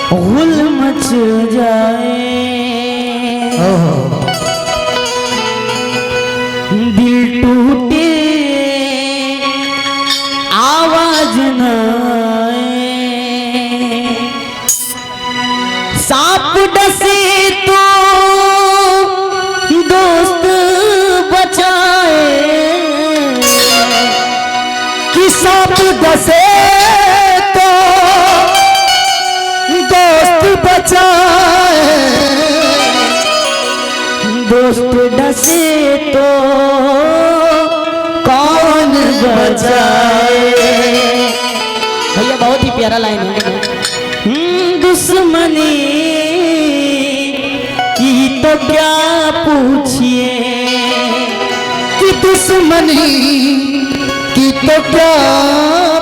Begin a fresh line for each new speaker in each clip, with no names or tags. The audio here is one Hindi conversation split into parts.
गुल मच जाए, दिल टूटे आवाज न आए, सांप डसे तो दोस्त बचाए, कि सांप डसे तो दोस्त बचाए, दोस्त डसे तो कौन बचाए। भैया बहुत ही प्यारा लाइन है। दुश्मनी की तो क्या पूछिए,
कि दुश्मनी की तो क्या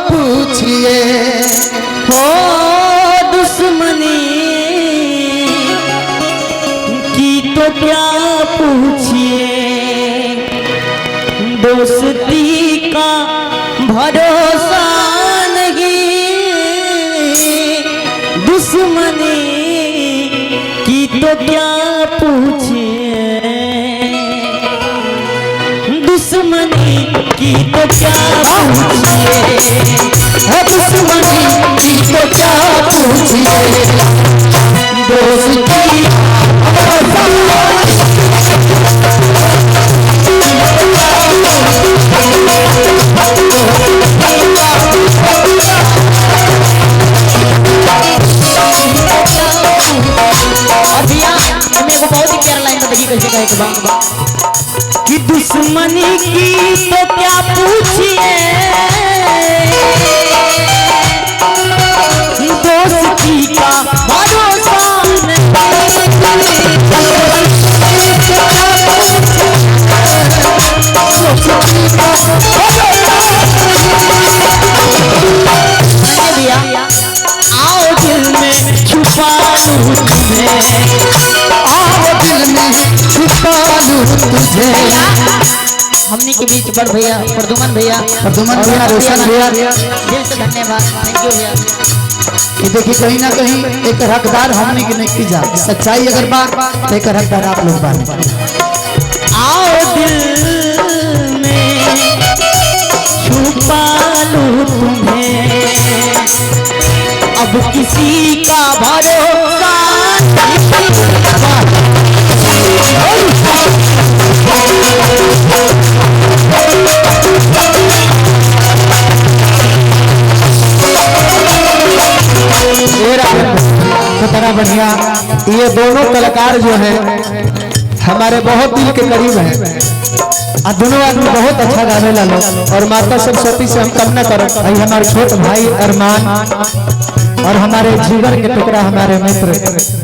पूछिए,
हो दुश्मनी की तो क्या पूछिए, दोस्ती का भरोसा नहीं, दुश्मनी की तो क्या पूछिए, दुश्मनी की तो क्या पूछिए,
दुश्मनी की तो क्या पूछिए, दोस्ती
कि दुश्मनी की तो क्या पूछिए, दोस्ती का भरोसा भैया आओ दिल में छुपा लूं तुम्हें,
आओ दिल में छुपा लूं तुझे।
हमने के बीच बड़ भैया प्रदुमन भैया
प्रदुमन भैया, रोशन भैया,
दिल से धन्यवाद, थैंक यू भैया।
कि देखिए कहीं ना कहीं एक हकदार हमने की नहीं की जा, सच्चाई अगर बात तो एक हकदार आप लोग बात।
आओ दिल में छुपा लूं तुम्हें, अब किसी का भरोसा
बड़ा बढ़िया। ये दोनों कलाकार जो हैं हमारे बहुत दिल के करीब हैं, और दोनों आदमी बहुत अच्छा गाने ला। और माता सरस्वती से हम कामना करो हमारे छोट भाई अरमान और हमारे जीवन के टुकड़ा हमारे मित्र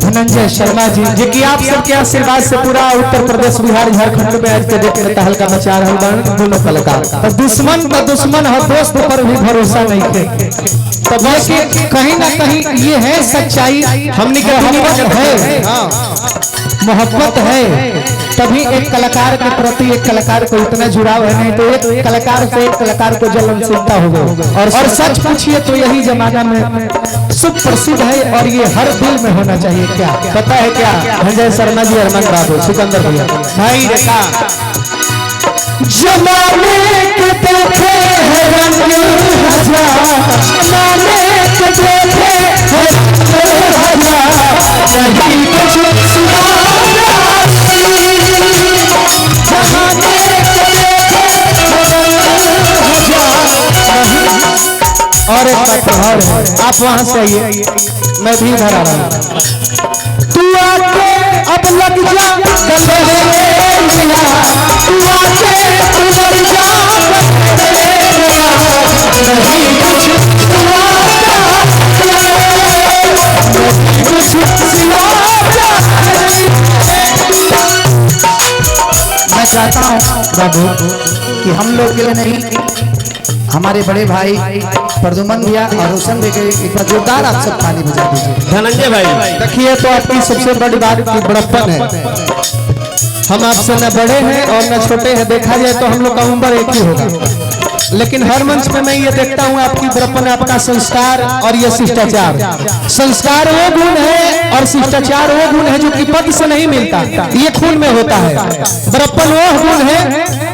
धनंजय शर्मा जी, जो कि आप सबके आशीर्वाद से पूरा उत्तर प्रदेश, बिहार, झारखंड में आज के डेट में तहलका मचा रहे दोनों कलाकार। तो दुश्मन का दुश्मन है, दोस्त पर भी भरोसा नहीं थे। तो बस कहीं ना कहीं ये है सच्चाई, हमने के मोहब्बत है, तभी एक कलाकार के प्रति एक कलाकार को इतना जुड़ाव है। नहीं तो एक कलाकार से एक कलाकार को जलन चिंता हो गई। और सच पूछिए तो यही जमाना में सुप्रसिद्ध है, और ये हर दिल में होना चाहिए। क्या पता है क्या? संजय शर्मा जी, अरमान बाबू, सिकंदर भैया, भाई रेखा जमाने के देखे हैं रंग हजार, जमाने के देखे हैं रंग हजार, नहीं कुछ जमाने के देखे और एक बात और है, आप वहां से आइए, मैं भी इधर आ रहा हूँ। तू आके अब लग जा गले मिया, तू आके अब लग जा गले मिया, नहीं कुछ मैं चाहता हूँ बाबू कि हम लोग के लिए नहीं, हमारे बड़े भाई प्रदुमन भैया और रोशन भैया एक बार जोरदार आप सब ताली बजा दीजिए।
धनंजय भाई
देखिए, तो आपकी सबसे बड़ी बात की बड़प्पन है, हम आपसे न बड़े हैं और न छोटे हैं, देखा जाए तो हम लोग का उम्र एक ही होगा। लेकिन हर मंच पे मैं ये देखता हूँ आपकी बड़प्पन, आपका संस्कार और ये शिष्टाचार। संस्कार वो गुण है और शिष्टाचार वो गुण है जो कि पद से नहीं मिलता, ये खून में होता है। बड़प्पन वो गुण है